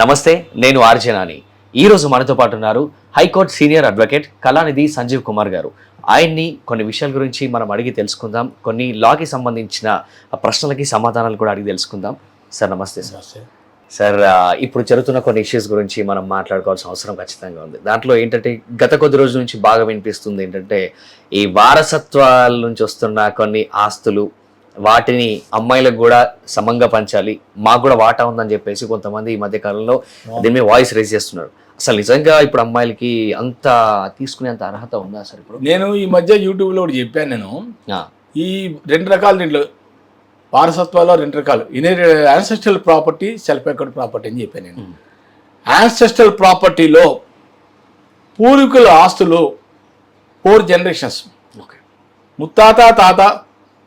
నమస్తే, నేను ఆర్జే నాని. ఈరోజు మనతో పాటు ఉన్నారు high court senior advocate Kalanidhi Sanjeev Kumar గారు. ఆయన్ని కొన్ని విషయాల గురించి మనం అడిగి తెలుసుకుందాం. కొన్ని లాకి సంబంధించిన ప్రశ్నలకి సమాధానాలు కూడా అడిగి తెలుసుకుందాం. సార్ నమస్తే. సార్ ఇప్పుడు జరుగుతున్న కొన్ని ఇష్యూస్ గురించి మనం మాట్లాడుకోవాల్సిన అవసరం ఖచ్చితంగా ఉంది. దాంట్లో ఏంటంటే గత కొద్ది రోజుల నుంచి బాగా వినిపిస్తుంది ఏంటంటే ఈ వారసత్వాల నుంచి వస్తున్న కొన్ని ఆస్తులు వాటిని అమ్మాయిలకు కూడా సమంగా పంచాలి, మాకు కూడా వాటా ఉందని చెప్పేసి కొంతమంది ఈ మధ్య కాలంలో దీని మీద వాయిస్ రేజ్ చేస్తున్నారు. అసలు నిజంగా ఇప్పుడు అమ్మాయిలకి అంత తీసుకునేంత అర్హత ఉందా సార్? ఇప్పుడు నేను ఈ మధ్య యూట్యూబ్లో ఒకటి చెప్పాను. నేను ఈ రెండు రకాలు, దీంట్లో వారసత్వాల్లో రెండు రకాలు, ancestral property, self account property అని చెప్పాను నేను. యాన్సెస్ట్రల్ ప్రాపర్టీలో పూర్వీకుల ఆస్తులు 4 జనరేషన్స్, ముత్తాత, తాత,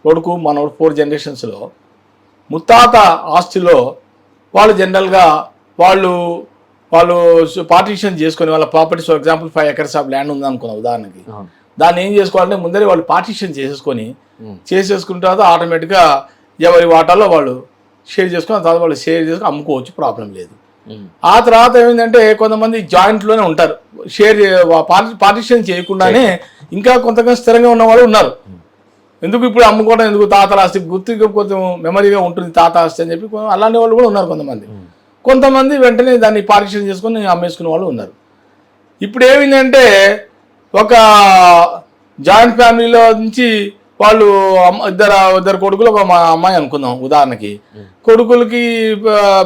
కొడుకు, మనోడు, 4 జనరేషన్స్లో ముత్తాత ఆస్తిలో వాళ్ళు జనరల్గా వాళ్ళు పార్టీషన్ చేసుకొని వాళ్ళ properties, for example 5 acres of land ఉందనుకున్నాం ఉదాహరణకి, దాన్ని ఏం చేసుకోవాలంటే ముందరే వాళ్ళు పార్టీషన్ చేసేసుకున్న తర్వాత ఆటోమేటిక్గా ఎవరి వాటాలో వాళ్ళు షేర్ చేసుకుని తర్వాత వాళ్ళు షేర్ చేసుకుని అమ్ముకోవచ్చు, ప్రాబ్లం లేదు. ఆ తర్వాత ఏమైందంటే కొంతమంది జాయింట్లోనే ఉంటారు, షేర్ పార్టీషన్ చేయకుండానే ఇంకా కొంతగా స్థిరంగా ఉన్న వాళ్ళు ఉన్నారు. ఎందుకు ఇప్పుడు అమ్ముకోవడం, ఎందుకు తాతల ఆస్తి గుర్తుగా కొంచెం మెమరీగా ఉంటుంది తాత ఆస్తి అని చెప్పి అలాంటి వాళ్ళు కూడా ఉన్నారు. కొంతమంది వెంటనే దాన్ని పార్టీషన్ చేసుకుని అమ్మేసుకునే వాళ్ళు ఉన్నారు. ఇప్పుడు ఏమైందంటే ఒక జాయింట్ ఫ్యామిలీలో నుంచి వాళ్ళు ఇద్దరు కొడుకులు, ఒక అమ్మాయి అనుకుందాం ఉదాహరణకి. కొడుకులకి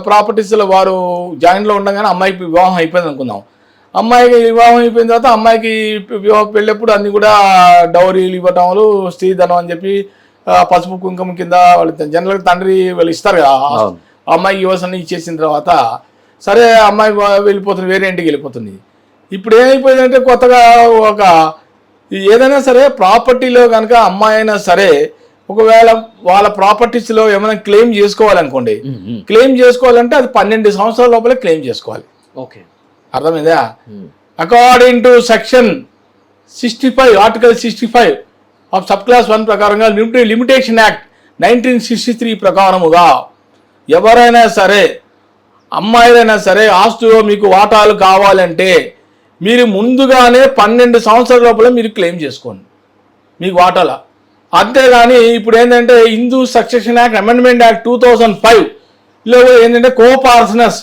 ప్రాపర్టీస్లో వారు జాయింట్లో ఉండగానే అమ్మాయికి వివాహం అయిపోయింది అనుకుందాం. అమ్మాయికి వివాహం అయిపోయిన తర్వాత అమ్మాయికి పెళ్ళప్పుడు అన్ని కూడా డౌరీలు ఇవ్వటంలు, స్త్రీధనం అని చెప్పి పసుపు కుంకుమ కింద వాళ్ళు జనరల్గా తండ్రి వాళ్ళు ఇస్తారు కదా, అమ్మాయికి యువసన్ని ఇచ్చేసిన తర్వాత సరే అమ్మాయి వెళ్ళిపోతుంది, వేరే ఇంటికి వెళ్ళిపోతుంది. ఇప్పుడు ఏమైపోయిందంటే కొత్తగా ఒక ఏదైనా సరే ప్రాపర్టీలో కనుక అమ్మాయి అయినా సరే ఒకవేళ వాళ్ళ ప్రాపర్టీస్లో ఏమైనా క్లెయిమ్ చేసుకోవాలనుకోండి, క్లెయిమ్ చేసుకోవాలంటే అది 12 సంవత్సరాల లోపలే క్లెయిమ్ చేసుకోవాలి. ఓకే, అర్థమైందా? According to section 65, article 65 of sub class 1 ప్రకారంగా లిమిటేషన్ యాక్ట్ 1963 ప్రకారముగా ఎవరైనా సరే అమ్మాయిలైనా సరే ఆస్తిలో మీకు వాటాలు కావాలంటే మీరు ముందుగానే 12 సంవత్సరాల లోపల మీరు క్లెయిమ్ చేసుకోండి మీకు వాటాల. అంతేగాని ఇప్పుడు ఏంటంటే Hindu succession act amendment act 2005లో ఏంటంటే కోపార్సనస్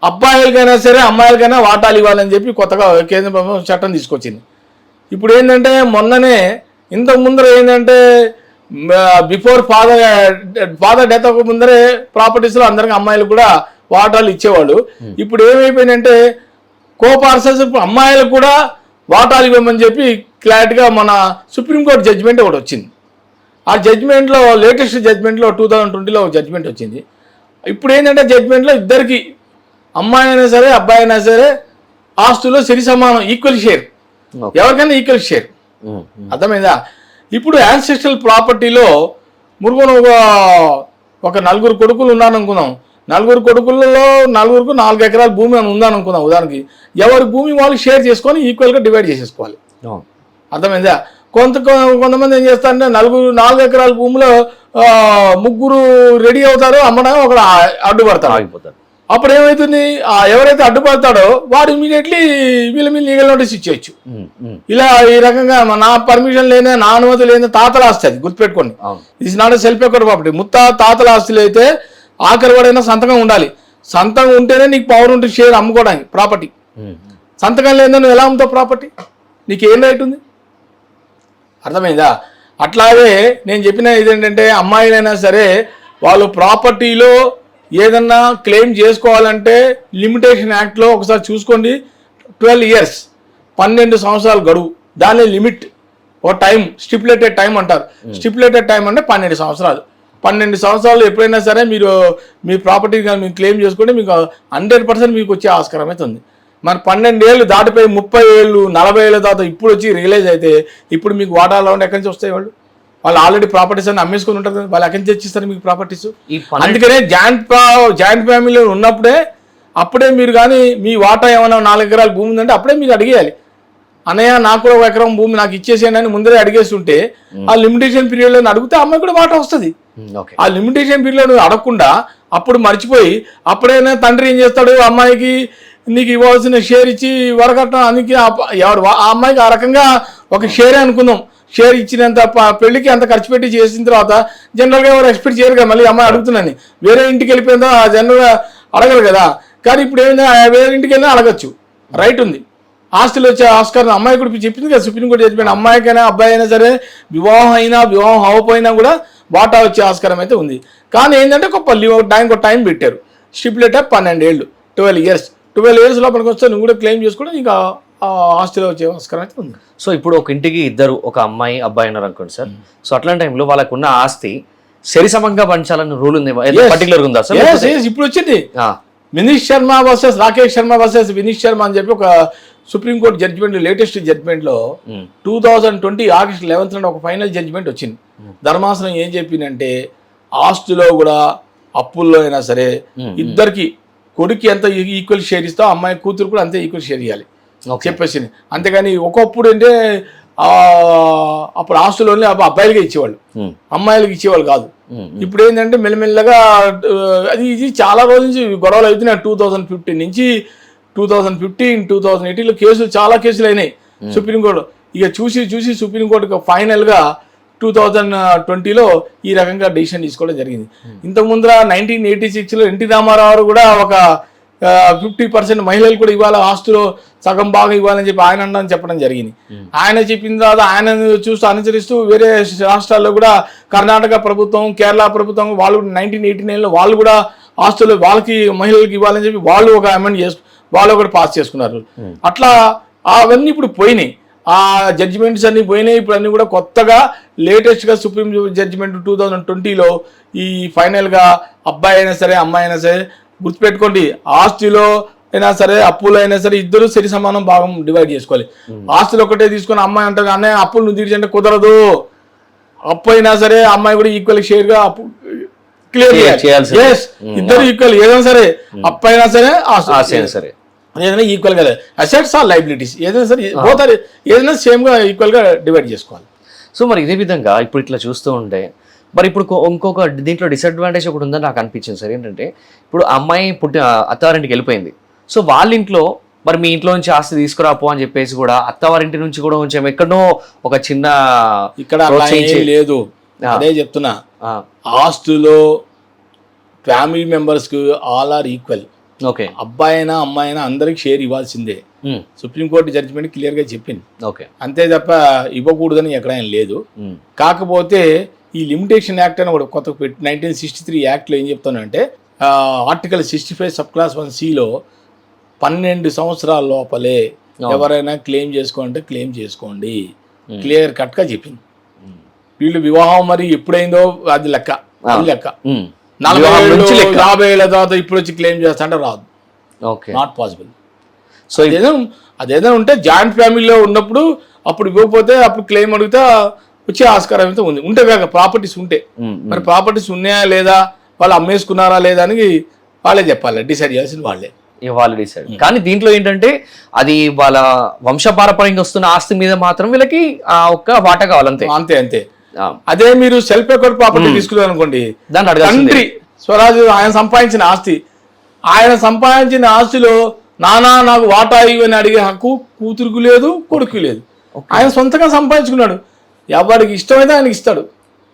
అబ్బాయిలకైనా సరే అమ్మాయిలకైనా వాటాలు ఇవ్వాలని చెప్పి కొత్తగా కేంద్ర ప్రభుత్వం చట్టం తీసుకొచ్చింది. ఇప్పుడు ఏంటంటే మొన్ననే ఇంతకు ముందర ఏంటంటే బిఫోర్ ఫాదర్ డెత్ అవ్వక ముందరే ప్రాపర్టీస్లో అందరికీ అమ్మాయిలు కూడా వాటాలు ఇచ్చేవాళ్ళు. ఇప్పుడు ఏమైపోయిందంటే కోపార్సన్స్ అమ్మాయిలకు కూడా వాటాలు ఇవ్వమని చెప్పి క్లారిటీగా మన సుప్రీంకోర్టు జడ్జిమెంట్ ఒకటి వచ్చింది. ఆ జడ్జిమెంట్లో లేటెస్ట్ జడ్జిమెంట్లో 2020లో జడ్జిమెంట్ వచ్చింది. ఇప్పుడు ఏంటంటే జడ్జిమెంట్లో ఇద్దరికి అమ్మాయి అయినా సరే అబ్బాయి అయినా సరే ఆస్తుల్లో సరి సమానం, ఈక్వల్ షేర్, ఎవరికైనా ఈక్వల్ షేర్. అర్థమైందా? ఇప్పుడు యాన్సెస్ట్రల్ ప్రాపర్టీలో మురుగున ఒక 4 కొడుకులు ఉన్నారనుకుందాం. 4 కొడుకులలో 4కు 4 ఎకరాల భూమి అని ఉందనుకుందాం ఉదాహరణకి. ఎవరి భూమి వాళ్ళు షేర్ చేసుకొని ఈక్వల్గా డివైడ్ చేసేసుకోవాలి. అర్థమైందా? కొంతమంది ఏం చేస్తారంటే 4 ఎకరాల భూమిలో 3 రెడీ అవుతారు అమ్మడానికి, ఒకడు అడ్డుపడతారు. అప్పుడు ఏమవుతుంది, ఎవరైతే అడ్డుపడతాడో వాడు ఇమీడియట్లీ వీళ్ళ మీద లీగల్ నోటీస్ ఇచ్చేయచ్చు. ఇలా ఈ రకంగా నా పర్మిషన్ లేని, నా అనుమతి లేని తాతల ఆస్తి, అది గుర్తుపెట్టుకోండి. ఇది నాట్ సెల్ఫ్ ఎకౌంట్ ప్రాపర్టీ. తాతల ఆస్తులు అయితే ఆఖరి వాడైనా సంతకం ఉండాలి. సంతకం ఉంటేనే నీకు పవర్ ఉంటుంది షేర్ అమ్ముకోవడానికి ప్రాపర్టీ. సంతకం లేదా నువ్వు ఎలా అమ్ముతావు ప్రాపర్టీ? నీకు ఏం రైట్ ఉంది? అర్థమైందా? అట్లాగే నేను చెప్పిన ఇదేంటంటే అమ్మాయిలైనా సరే వాళ్ళు ప్రాపర్టీలో ఏదన్నా క్లెయిమ్ చేసుకోవాలంటే లిమిటేషన్ యాక్ట్లో ఒకసారి చూసుకోండి. 12 years, 12 సంవత్సరాలు గడువు, దాని లిమిట్, ఒక టైం, స్టిపులేటెడ్ టైం అంటారు. స్టిపులేటెడ్ టైం అంటే 12 సంవత్సరాలు. 12 సంవత్సరాలు ఎప్పుడైనా సరే మీరు మీ ప్రాపర్టీ కానీ మీరు క్లెయిమ్ చేసుకుంటే మీకు 100% మీకు వచ్చే ఆస్కారం అయితే ఉంది. మరి 12 ఏళ్ళు దాటిపోయి 30 ఏళ్ళు 40 ఏళ్ళ తర్వాత ఇప్పుడు వచ్చి రియలైజ్ అయితే ఇప్పుడు మీకు వాటాలు ఎక్కడి నుంచి వస్తాయి? వాళ్ళు ఆల్రెడీ ప్రాపర్టీస్ అని అమ్మేసుకుని ఉంటారు కదా, వాళ్ళు ఎక్కడి నుంచి తెచ్చిస్తారు మీకు ప్రాపర్టీస్? అందుకనే జాయింట్ ఫ్యామిలీలో ఉన్నప్పుడే అప్పుడే మీరు కానీ మీ వాటా ఏమైనా 4 ఎకరాల భూమి ఉందంటే అప్పుడే మీరు అడిగేయాలి. అన్నయ్య నాకు కూడా 1 ఎకరం భూమి నాకు ఇచ్చేసేయండి అని ముందరే అడిగేస్తుంటే ఆ లిమిటేషన్ పీరియడ్లో అడిగితే అమ్మాయి కూడా వాటా వస్తుంది. ఆ లిమిటేషన్ పీరియడ్లో అడగకుండా అప్పుడు మర్చిపోయి అప్పుడైనా తండ్రి ఏం చేస్తాడు, అమ్మాయికి నీకు ఇవ్వాల్సిన షేర్ ఇచ్చి వరకట్నం అందుకే ఎవడు ఆ అమ్మాయికి ఆ రకంగా ఒక షేరే అనుకుందాం, షేర్ ఇచ్చినంత పెళ్లికి అంత ఖర్చు పెట్టి చేసిన తర్వాత జనరల్గా ఎవరు ఎక్స్పెక్ట్ చేయరు కదా, మళ్ళీ అమ్మాయి అడుగుతున్నాను వేరే ఇంటికి వెళ్ళిపోయిందో జనరల్గా అడగరు కదా. కానీ ఇప్పుడు ఏంటంటే వేరే ఇంటికి వెళ్ళినా అడగచ్చు, రైట్ ఉంది. ఆస్తులు వచ్చే ఆస్కారం అమ్మాయి కూడా చెప్పింది కదా సుప్రీంకోర్టు జడ్జిమెంట్, అమ్మాయికైనా అబ్బాయి అయినా సరే వివాహం అయినా వివాహం అవ్వకపోయినా కూడా వాటా వచ్చే ఆస్కారం అయితే ఉంది. కానీ ఏంటంటే ఒక టైం పెట్టారు, స్టిపులేట్ 12 ఏళ్ళు 12 years. 12 years లోపలికి వస్తే నువ్వు కూడా క్లెయిమ్ చేసుకోవడం ఇంకా ఆస్తిలో వచ్చే ఆస్కారం అయితే ఉంది. సో ఇప్పుడు ఒక ఇంటికి ఇద్దరు, ఒక అమ్మాయి అబ్బాయి ఉన్నారు అనుకోండి సార్. సో అట్లాంటి టైంలో వాళ్ళకున్న ఆస్తి సరిసమంగా పంచాలని రూల్ ఉంది, పర్టికులర్ ఉందా సార్? ఇప్పుడు వచ్చింది వినీత్ శర్మ వర్సెస్ రాకేష్ శర్మ వర్సెస్ వినీత్ శర్మ అని చెప్పి ఒక సుప్రీంకోర్టు జడ్జిమెంట్, లేటెస్ట్ జడ్జిమెంట్ లో 2020 August 11th ఒక ఫైనల్ జడ్జిమెంట్ వచ్చింది. ధర్మాసనం ఏం చెప్పిందంటే ఆస్తిలో కూడా అప్పుల్లో అయినా సరే ఇద్దరికి కొడుకు ఎంత ఈక్వల్ షేర్ ఇస్తావు అమ్మాయి కూతురు కూడా అంతే ఈక్వల్ షేర్ ఇవ్వాలి చెప్పేసింది. అంతేగాని ఒకప్పుడు అంటే అప్పుడు ఆస్తులోనే అబ్బాయిలకే ఇచ్చేవాళ్ళు, అమ్మాయిలకి ఇచ్చేవాళ్ళు కాదు. ఇప్పుడు ఏంటంటే మెల్లమెల్లగా ఇది చాలా రోజుల నుంచి గొడవలు అవుతున్నాయి. 2015 నుంచి 2015, 2018 కేసులు చాలా కేసులు అయినాయి సుప్రీంకోర్టు. ఇక చూసి సుప్రీంకోర్టుకు ఫైనల్గా 2020లో ఈ రకంగా డెసిషన్ తీసుకోవడం జరిగింది. ఇంతకు ముందర 1986లో ఎన్టీ రామారావు కూడా ఒక 50% మహిళలు కూడా ఇవ్వాలి, ఆస్తులో సగం భాగం ఇవ్వాలని చెప్పి ఆయన చెప్పడం జరిగింది. ఆయన చెప్పిన తర్వాత ఆయన చూస్తూ అనుసరిస్తూ వేరే రాష్ట్రాల్లో కూడా కర్ణాటక ప్రభుత్వం, కేరళ ప్రభుత్వం వాళ్ళు 1989లో వాళ్ళు కూడా ఆస్తులు వాళ్ళకి మహిళలకు ఇవ్వాలని చెప్పి వాళ్ళు ఒక అమెండ్ వాళ్ళు ఒకటి పాస్ చేసుకున్నారు. అట్లా అవన్నీ ఇప్పుడు పోయినాయి, ఆ జడ్జిమెంట్స్ అన్ని పోయినాయి. ఇప్పుడు అన్ని కూడా కొత్తగా లేటెస్ట్గా సుప్రీం జడ్జిమెంట్ 2020లో ఈ ఫైనల్గా అబ్బాయి అయినా సరే అమ్మాయి అయినా సరే గుర్తుపెట్టుకోండి, ఆస్తిలో అయినా సరే అప్పులు అయినా సరే ఇద్దరు సరి సమానం భాగం డివైడ్ చేసుకోవాలి. ఆస్తులు ఒకటే తీసుకొని అమ్మాయి అంటారు అన్నయ్య అప్పులు నువ్వు తీర్చంటే కుదరదు, అప్పు అయినా సరే అమ్మాయి కూడా ఈక్వల్ షేర్ గా అప్పు క్లియర్ చేయాలి. ఇద్దరు ఈక్వల్, ఏదైనా సరే అప్పు అయినా సరే ఆస్తి అయినా సరే ఏదైనా ఈక్వల్ గా అసెట్స్ ఆర్ లైబిలిటీస్ ఏదైనా సరే బోత్ ఏదైనా సేమ్ గా ఈక్వల్ గా డివైడ్ చేసుకోవాలి. సో మరి ఇదే విధంగా ఇప్పుడు ఇట్లా చూస్తూ ఉంటే మరి ఇప్పుడు ఇంకొక దీంట్లో డిసడ్వాంటేజ్ ఒకటి ఉందని నాకు అనిపించింది సార్. ఏంటంటే ఇప్పుడు అమ్మాయి అత్తవారింటికి వెళ్ళిపోయింది, సో వాళ్ళ ఇంట్లో మరి మీ ఇంట్లో నుంచి ఆస్తి తీసుకురాపో అని చెప్పేసి కూడా అత్తవారింటి నుంచి కూడా కొంచెం ఎక్కడో ఒక చిన్న ఇక్కడ లేదు. అదే చెప్తున్నా, ఆస్తులో ఫ్యామిలీ మెంబర్స్ కు ఆల్ ఆర్ ఈక్వల్. ఓకే, అబ్బాయి అయినా అమ్మాయి అయినా అందరికి షేర్ ఇవ్వాల్సిందే. సుప్రీంకోర్టు జడ్జిమెంట్ క్లియర్ గా చెప్పింది. ఓకే, అంతే తప్ప ఇవ్వకూడదని ఎక్కడైనా లేదు. కాకపోతే ఈ లిమిటేషన్ యాక్ట్ అని కూడా కొత్త 1963 యాక్ట్లో ఏం చెప్తానంటే ఆర్టికల్ 65 subclass 1(c)లో 12 సంవత్సరాల లోపలే ఎవరైనా క్లెయిమ్ చేసుకోండి క్లెయిమ్ చేసుకోండి, క్లియర్ కట్ గా చెప్పింది. వీళ్ళు వివాహం మరి ఎప్పుడైందో అది లెక్క 40 ఏళ్ళ తర్వాత ఇప్పుడు వచ్చి క్లెయిమ్ చేస్తా అంటే రాదు, నాట్ పాసిబుల్. సో అదేదైనా ఉంటే జాయింట్ ఫ్యామిలీలో ఉన్నప్పుడు అప్పుడు ఇవ్వకపోతే అప్పుడు క్లెయిమ్ అడిగితే వచ్చే ఆస్కారం అయితే ఉంది. ఉంటే కాక ప్రాపర్టీస్ ఉంటే, మరి ప్రాపర్టీస్ ఉన్నాయా లేదా వాళ్ళు అమ్మేసుకున్నారా లేదా అని వాళ్ళే చెప్పాలి, డిసైడ్ చేయాల్సింది వాళ్ళే. వాళ్ళు డిసైడ్. కానీ దీంట్లో ఏంటంటే అది వాళ్ళ వంశపారపర్యంగా వస్తున్న ఆస్తి మీద మాత్రం వీళ్ళకి ఒక్క వాటా కావాలంతే. అంతే. అదే మీరు సెల్ఫ్ ఎకౌంట్ ప్రాపర్టీ తీసుకున్నారు అనుకోండి, తండ్రి స్వరాజు ఆయన సంపాదించిన ఆస్తి, ఆయన సంపాదించిన ఆస్తిలో నానా నాకు వాటా ఇవని అడిగే హక్కు కూతురుకు లేదు, కొడుకు లేదు. ఆయన సొంతంగా సంపాదించుకున్నాడు, ఎవరికి ఇష్టమైతే ఆయనకి ఇస్తాడు.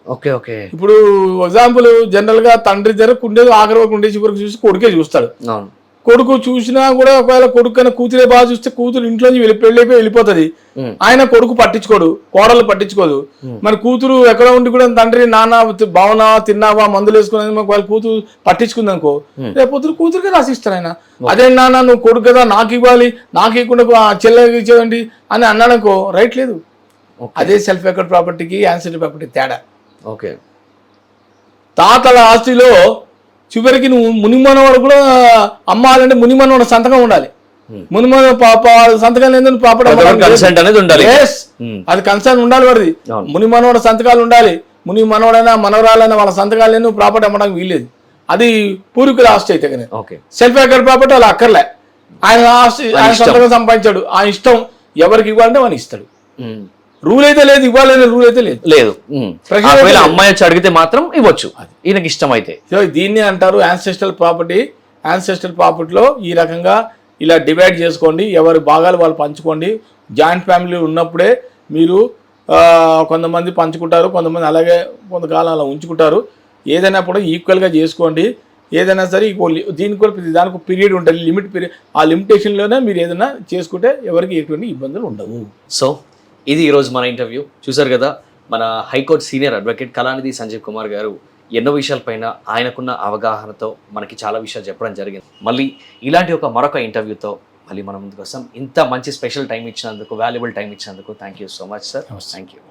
Okay okay. ఇప్పుడు ఎగ్జాంపుల్ జనరల్ గా తండ్రి దగ్గర ఉండేది ఆఖరి వరకు ఉండే చివరికి చూసి కొడుకే చూస్తాడు. కొడుకు చూసినా కూడా ఒకవేళ కొడుకు కన్నా కూతురే బాగా చూస్తే కూతురు ఇంట్లోంచి పెళ్ళైపోయి వెళ్ళిపోతుంది. ఆయన కొడుకు పట్టించుకోడు, కోడలు పట్టించుకోదు. మరి కూతురు ఎక్కడ ఉండి కూడా తండ్రి నాన్న బావునా తిన్నావా మందులు వేసుకుని వాళ్ళ కూతురు పట్టించుకుంది అనుకో, రేపు కూతురుకే రాసిస్తాడు ఆయన. అదే నాన్న నువ్వు కొడుకు కదా నాకు ఇవ్వాలి, నాకు ఇవ్వకుండా చెల్లెకి ఇచ్చేదండి అని అన్నాడనుకో, రైట్ లేదు. అదే సెల్ఫ్ ఎకౌంట్ ప్రాపర్టీకి యాన్సిడెంట్ ప్రాపర్టీ తేడా. ఓకే, తాతల ఆస్తిలో చివరికి నువ్వు మునిమనవాడు కూడా అమ్మాలంటే మునిమనవాడు సంతకం ఉండాలి. మునిమన సంతకం లేదు ప్రాపర్టీ అది కన్సర్న్ ఉండాలి వాడిది. మునిమనవాడు సంతకాలు ఉండాలి, ముని మనవడైనా మనవరాలైనా వాళ్ళ సంతకాలు లేని ప్రాపర్టీ అమ్మడానికి వీల్లేదు. అది పూర్వీకుల ఆస్తి అయితే కానీ సెల్ఫ్ ఎకౌంట్ ప్రాపర్టీ అలా అక్కర్లే. ఆయన ఆస్తి ఆయన సంతకం సంపాదించాడు, ఆ ఇష్టం ఎవరికి ఇవ్వాలంటే వాడిని ఇస్తాడు. రూల్ అయితే లేదు, ఇవ్వాలనే రూల్ అయితే లేదు. లేదు. ప్రశ్న ఒకవేళ లేదు. అమ్మాయి వచ్చి అడిగితే మాత్రం ఇవ్వచ్చు, ఈయనకి ఇష్టమైతే. సో దీన్ని అంటారు యాన్సెస్ట్రల్ ప్రాపర్టీ. యాన్సెస్ట్రల్ ప్రాపర్టీలో ఈ రకంగా ఇలా డివైడ్ చేసుకోండి, ఎవరి భాగాలు వాళ్ళు పంచుకోండి. జాయింట్ ఫ్యామిలీ ఉన్నప్పుడే మీరు కొంతమంది పంచుకుంటారు, కొంతమంది అలాగే కొంతకాలం అలా ఉంచుకుంటారు. ఏదైనా కూడా ఈక్వల్గా చేసుకోండి. ఏదైనా సరే దీనికి కూడా దానికి పీరియడ్ ఉంటుంది, లిమిట్ పీరియడ్. ఆ లిమిటేషన్లోనే మీరు ఏదైనా చేసుకుంటే ఎవరికి ఎటువంటి ఇబ్బందులు ఉండవు. సో ఇది ఈరోజు మన ఇంటర్వ్యూ. చూసారు కదా, మన high court senior advocate Kalanidhi Sanjeev Kumar గారు ఎన్నో విషయాలపైన ఆయనకున్న అవగాహనతో మనకి చాలా విషయాలు చెప్పడం జరిగింది. మళ్ళీ ఇలాంటి మరొక ఇంటర్వ్యూతో మళ్ళీ మనం ముందుకు వస్తాం. ఇంత మంచి స్పెషల్ టైం ఇచ్చినందుకు, వాల్యుబుల్ టైం ఇచ్చినందుకు thank you so much sir. Thank you.